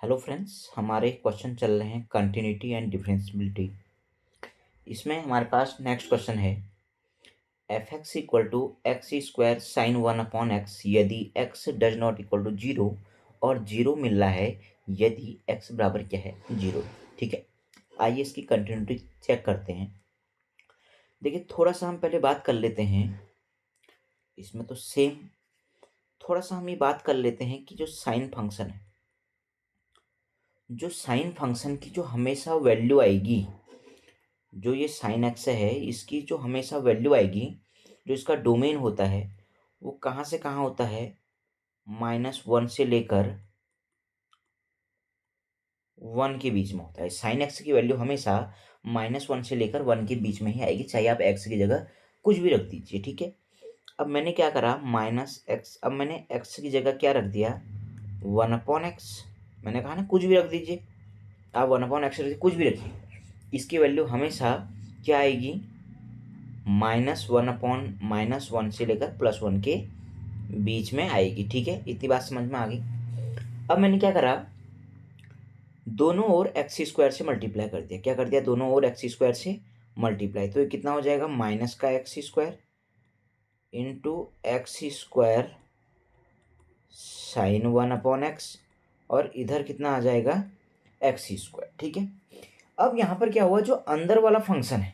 Hello friends, हमारे question चल रहे हैं कंटिन्यूटी एंड डिफरेंशियबिलिटी। इसमें हमारे पास नेक्स्ट क्वेश्चन है F X equal to X square sine one upon X यदि X does not equal to zero और जीरो मिल रहा है यदि एक्स बराबर क्या है जीरो। ठीक है, आइए इसकी कंटिन्यूटी चेक करते हैं। देखिए, थोड़ा सा हम पहले बात कर लेते हैं इसमें तो सेम। थोड़ा सा हम ये बात कर लेते हैं कि जो साइन फंक्शन है, जो साइन फंक्शन की जो हमेशा वैल्यू आएगी, जो ये साइन एक्स है इसकी जो हमेशा वैल्यू आएगी, जो इसका डोमेन होता है वो कहाँ से कहाँ होता है, -1 से लेकर 1 के बीच में होता है। साइन एक्स की वैल्यू हमेशा -1 से लेकर 1 के बीच में ही आएगी, चाहे आप एक्स की जगह कुछ भी रख दीजिए। ठीक है, अब मैंने क्या करा -x, अब मैंने x की जगह क्या रख दिया 1/x। मैंने कहा ना कुछ भी रख दीजिए, आप 1/x रख दीजिए, कुछ भी रखिए, इसकी वैल्यू हमेशा क्या आएगी -1 से लेकर +1 के बीच में आएगी। ठीक है, इतनी बात समझ में आ गई। अब मैंने क्या करा, दोनों ओर एक्स स्क्वायर से मल्टीप्लाई कर दिया। क्या कर दिया, दोनों ओर एक्स स्क्वायर से मल्टीप्लाई, तो ये कितना हो जाएगा माइनस का x square into x square sign 1/x और इधर कितना आ जाएगा एक्स स्क्वायर। ठीक है, अब यहाँ पर क्या हुआ, जो अंदर वाला फंक्शन है,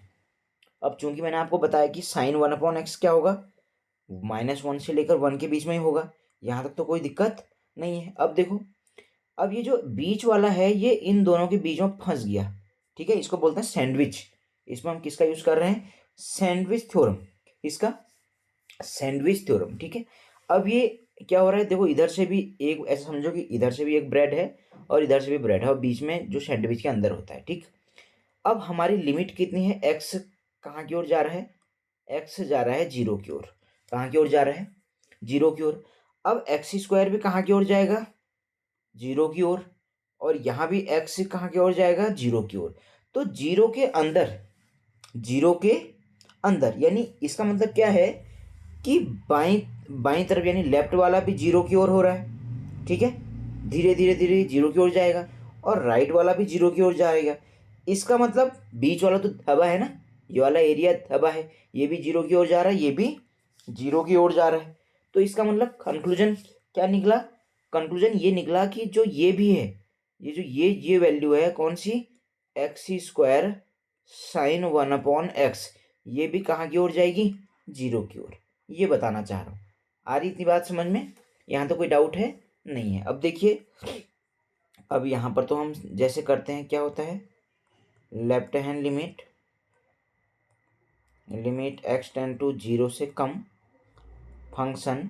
अब चूंकि मैंने आपको बताया कि साइन 1/x क्या होगा -1 से लेकर 1 के बीच में ही होगा, यहाँ तक तो कोई दिक्कत नहीं है। अब देखो, अब ये जो बीच वाला है ये इन दोनों के बीच में फंस गया। ठीक है, इसको बोलते हैं सैंडविच। इसमें हम किसका यूज कर रहे हैं, सैंडविच थ्योरम, इसका सैंडविच थ्योरम। ठीक है, अब ये क्या हो रहा है, देखो इधर से भी एक, ऐसा समझो कि इधर से भी एक ब्रेड है और इधर से भी ब्रेड है और बीच में जो सैंडविच के अंदर होता है। ठीक, अब हमारी लिमिट कितनी है, एक्स कहाँ की ओर जा रहा है, एक्स जा रहा है जीरो की ओर। कहाँ की ओर जा रहा है, जीरो की ओर। अब एक्स स्क्वायर भी कहाँ की ओर जाएगा, जीरो की ओर, और यहाँ भी एक्स कहाँ की ओर जाएगा, जीरो की ओर। तो जीरो के अंदर, जीरो के अंदर यानी इसका मतलब क्या है कि बाई बाई तरफ यानी लेफ्ट वाला भी जीरो की ओर हो रहा है। ठीक है, धीरे धीरे धीरे जीरो की ओर जाएगा और राइट वाला भी जीरो की ओर जाएगा। इसका मतलब बीच वाला तो दबा है ना, ये वाला एरिया दबा है, ये भी जीरो की ओर जा रहा है, ये भी जीरो की ओर जा रहा है। तो इसका मतलब कंक्लूजन क्या निकला, कंक्लूजन ये निकला कि जो ये भी है, ये जो ये वैल्यू है कौन सी, एक्स स्क्वायर साइन 1/x, ये भी कहाँ की ओर जाएगी, जीरो की ओर। ये बताना चाह रहा हूँ। आ रही इतनी बात समझ में, यहाँ तो कोई डाउट है नहीं है। अब देखिए, अब यहाँ पर तो हम जैसे करते हैं क्या होता है, left hand limit, limit x tend to zero से कम फंक्शन,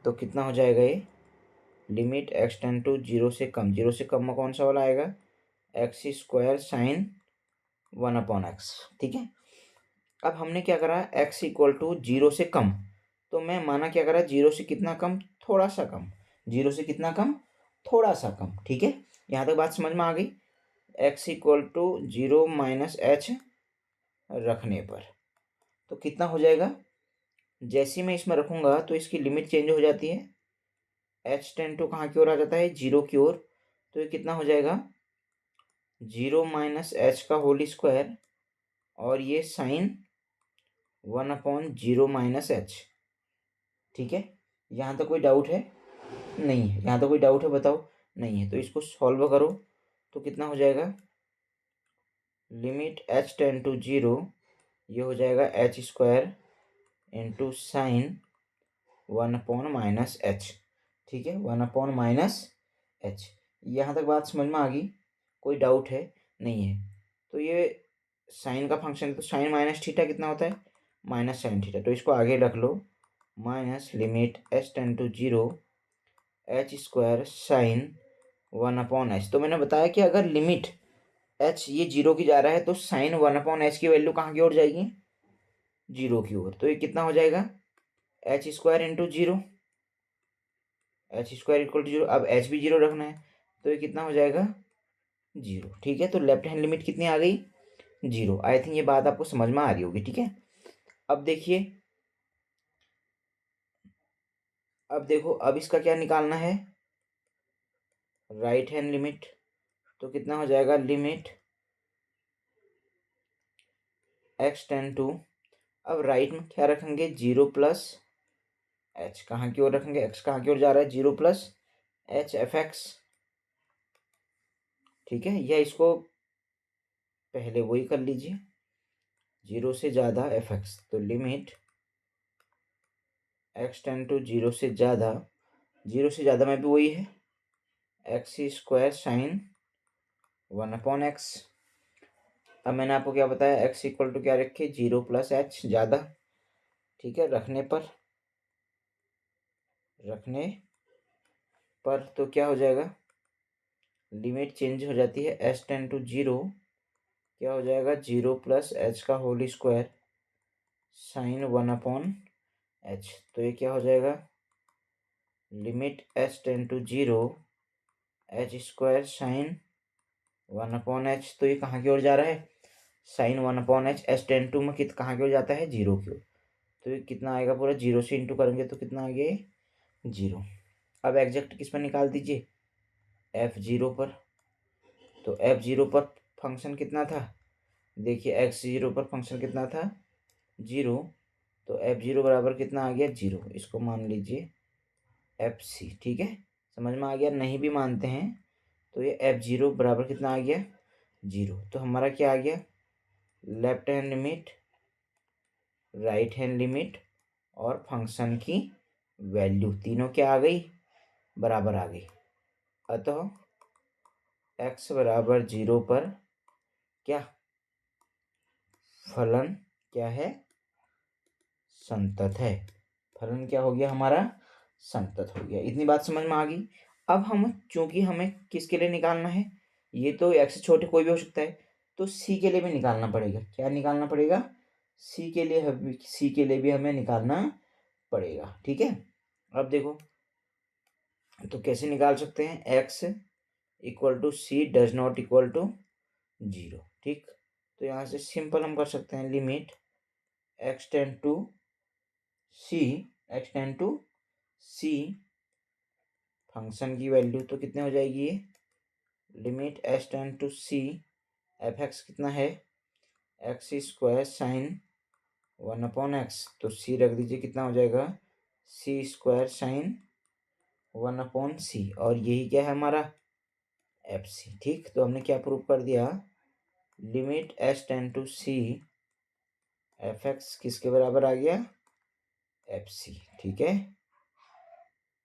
तो कितना हो जाएगा ये, limit x tend to zero से कम, जीरो से कम में कौन सा वाला आएगा, एक्स स्क्वायर साइन 1/x। ठीक है, अब हमने क्या करा, x इक्वल टू जीरो से कम, तो मैं माना क्या करा, जीरो से कितना कम, थोड़ा सा कम, जीरो से कितना कम, थोड़ा सा कम। ठीक है, यहाँ तक बात समझ में आ गई। x equal to zero minus h रखने पर तो कितना हो जाएगा, जैसे मैं इसमें रखूँगा तो इसकी लिमिट चेंज हो जाती है, एच टेन टू कहाँ की ओर आ जाता है, जीरो की ओर। तो ये कितना हो जाएगा, जीरो माइनस एच का होल स्क्वायर और ये साइन 1/0 माइनस एच। ठीक है, यहाँ तक कोई डाउट है नहीं है, यहाँ तो कोई डाउट है बताओ, नहीं है तो इसको सॉल्व करो तो कितना हो जाएगा, limit H tends to zero, ये हो जाएगा एच स्क्वायर इंटू साइन 1/-एच। ठीक है, 1/-एच। यहाँ तक बात समझ में आ गई, कोई डाउट है नहीं है। तो ये साइन का फंक्शन है, तो साइन माइनस थीटा कितना होता है, माइनस साइन थीटा, तो इसको आगे रख लो, minus limit H tends to zero H square sine 1/h। तो मैंने बताया कि अगर लिमिट एच ये जीरो की जा रहा है तो साइन 1/h की वैल्यू कहाँ की ओर जाएगी, जीरो की ओर। तो ये कितना हो जाएगा, h square into zero, H square equal to zero. अब एच भी जीरो रखना है तो ये कितना हो जाएगा, जीरो। ठीक है, तो लेफ्ट हैंड लिमिट कितनी आ गई, जीरो। आई थिंक ये बात आपको समझ में आ रही होगी। ठीक है, अब देखिए, अब देखो, अब इसका क्या निकालना है, राइट हैंड लिमिट, तो कितना हो जाएगा लिमिट x टेन टू, अब राइट में क्या रखेंगे 0 प्लस एच, कहाँ की ओर रखेंगे x कहाँ की ओर जा रहा है 0 प्लस एच एफ एक्स, ठीक है। या इसको पहले वही कर लीजिए 0 से ज़्यादा एफ एक्स, तो लिमिट x टेन टू 0 से ज़्यादा, 0 से ज़्यादा में भी वही है एक्स स्क्वायर साइन 1/x। अब मैंने आपको क्या बताया x इक्वल टू क्या रखे 0 प्लस एच ज़्यादा, ठीक है। रखने पर तो क्या हो जाएगा लिमिट चेंज हो जाती है एच टेन टू 0, क्या हो जाएगा 0 प्लस एच का होल स्क्वायर साइन 1/h, तो ये क्या हो जाएगा limit H tends to 0 h square sine 1/h, तो ये कहाँ की ओर जा रहा है sign 1/h, H tends to में कहाँ की ओर जाता है 0 की ओर, तो ये कितना आएगा पूरा 0 से इंटू करेंगे तो कितना आ गया 0। अब एग्जैक्ट किस पर निकाल दीजिए f0 पर, तो f0 पर फंक्शन कितना था देखिए x0 पर फंक्शन कितना था 0, तो f0 बराबर कितना आ गया 0, इसको मान लीजिए fc, ठीक है। समझ में आ गया, नहीं भी मानते हैं तो ये f0 बराबर कितना आ गया 0, तो हमारा क्या आ गया left hand limit, right hand limit और फंक्शन की वैल्यू तीनों क्या आ गई बराबर आ गई। अतः x बराबर 0 पर क्या फलन क्या है संतत है, फलन क्या हो गया हमारा संतत हो गया। इतनी बात समझ में आ गई। अब हम चूंकि हमें किसके लिए निकालना है, ये तो x से छोटे कोई भी हो सकता है, तो c के लिए भी निकालना पड़ेगा। क्या निकालना पड़ेगा c के लिए भी हमें निकालना पड़ेगा, ठीक है। अब देखो तो कैसे निकाल सकते हैं x equal to c does not equal to 0, ठीक। तो यहाँ से सिंपल हम कर सकते हैं limit x tends to c function की वैल्यू तो कितने हो जाएगी ये limit H tends to c f x कितना है एक्स स्क्वायर साइन 1/x, तो सी रख दीजिए कितना हो जाएगा सी स्क्वायर साइन 1/c, और यही क्या है हमारा एफ सी, ठीक। तो हमने क्या प्रूव कर दिया limit H tends to c f x किसके बराबर आ गया एफ सी, ठीक है।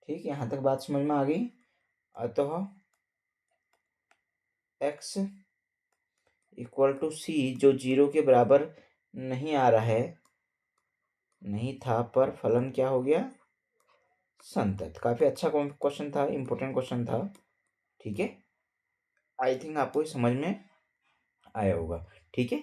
ठीक, यहाँ तक बात समझ में आ गई। अतः x इक्वल टू सी जो 0 के बराबर नहीं आ रहा है, नहीं था, पर फलन क्या हो गया संतत। काफ़ी अच्छा क्वेश्चन था, इम्पोर्टेंट क्वेश्चन था, ठीक है। आई थिंक आपको समझ में आया होगा, ठीक है।